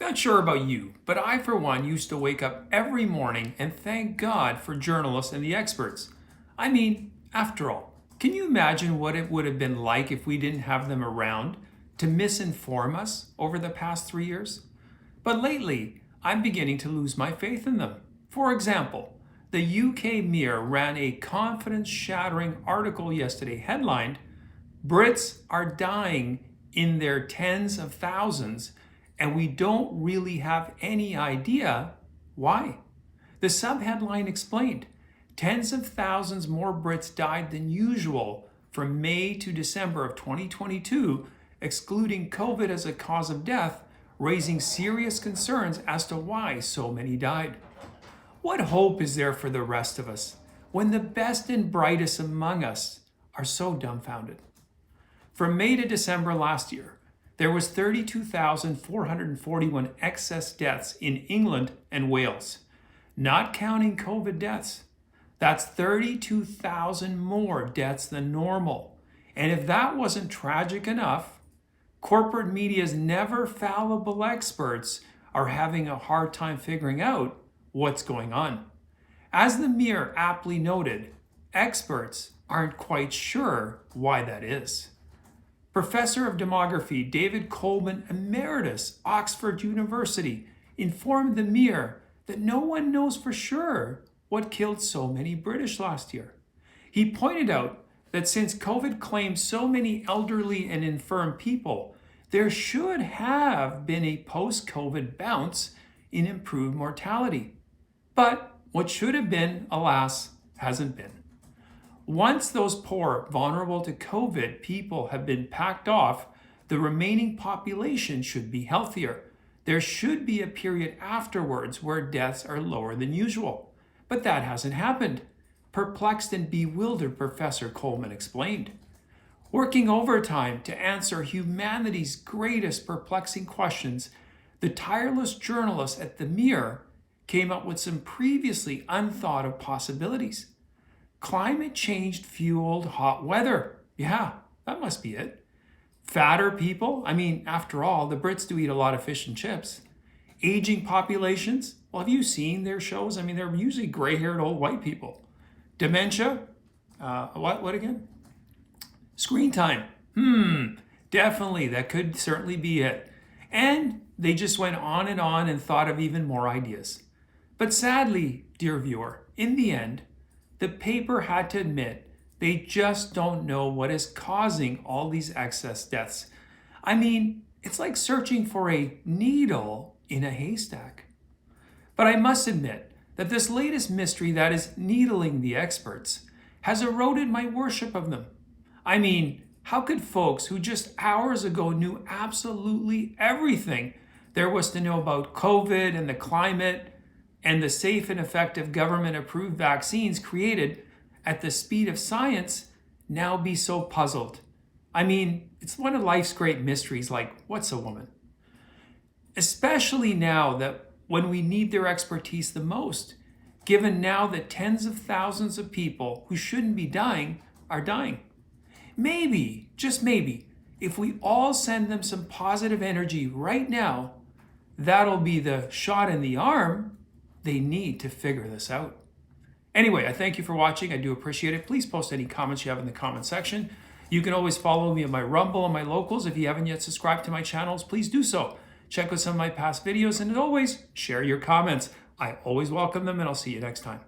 Not sure about you, but I, for one, used to wake up every morning and thank God for journalists and the experts. I mean, after all, can you imagine what it would have been like if we didn't have them around to misinform us over the past 3 years? But lately, I'm beginning to lose my faith in them. For example, the UK Mirror ran a confidence-shattering article yesterday headlined, "Brits are dying in their tens of thousands, and we don't really have any idea why." The subheadline explained, tens of thousands more Brits died than usual from May to December of 2022, excluding COVID as a cause of death, raising serious concerns as to why so many died. What hope is there for the rest of us when the best and brightest among us are so dumbfounded? From May to December last year, there was 32,441 excess deaths in England and Wales, not counting COVID deaths. That's 32,000 more deaths than normal. And if that wasn't tragic enough, corporate media's never fallible experts are having a hard time figuring out what's going on. As the Mirror aptly noted, experts aren't quite sure why that is. Professor of Demography David Coleman Emeritus, Oxford University, informed the Mirror that no one knows for sure what killed so many British last year. He pointed out that since COVID claimed so many elderly and infirm people, there should have been a post-COVID bounce in improved mortality. But what should have been, alas, hasn't been. Once those poor, vulnerable to COVID people have been packed off, the remaining population should be healthier. There should be a period afterwards where deaths are lower than usual. But that hasn't happened. Perplexed and bewildered, Professor Coleman explained. Working overtime to answer humanity's greatest perplexing questions, the tireless journalists at the Mirror came up with some previously unthought of possibilities. Climate change fueled hot weather. Yeah, that must be it. Fatter people. I mean, after all, the Brits do eat a lot of fish and chips. Aging populations. Well, have you seen their shows? I mean, they're usually gray-haired old white people. Dementia. What again? Screen time. Definitely. That could certainly be it. And they just went on and thought of even more ideas. But sadly, dear viewer, in the end, the paper had to admit they just don't know what is causing all these excess deaths. I mean, it's like searching for a needle in a haystack. But I must admit that this latest mystery that is needling the experts has eroded my worship of them. I mean, how could folks who just hours ago knew absolutely everything there was to know about COVID and the climate and the safe and effective government-approved vaccines created at the speed of science now be so puzzled? I mean, it's one of life's great mysteries, like, what's a woman? Especially now that when we need their expertise the most, given now that tens of thousands of people who shouldn't be dying are dying. Maybe, just maybe, if we all send them some positive energy right now, that'll be the shot in the arm they need to figure this out. Anyway, I thank you for watching. I do appreciate it. Please post any comments you have in the comment section. You can always follow me on my Rumble and my Locals. If you haven't yet subscribed to my channels, please do so. Check out some of my past videos, and as always, share your comments. I always welcome them, and I'll see you next time.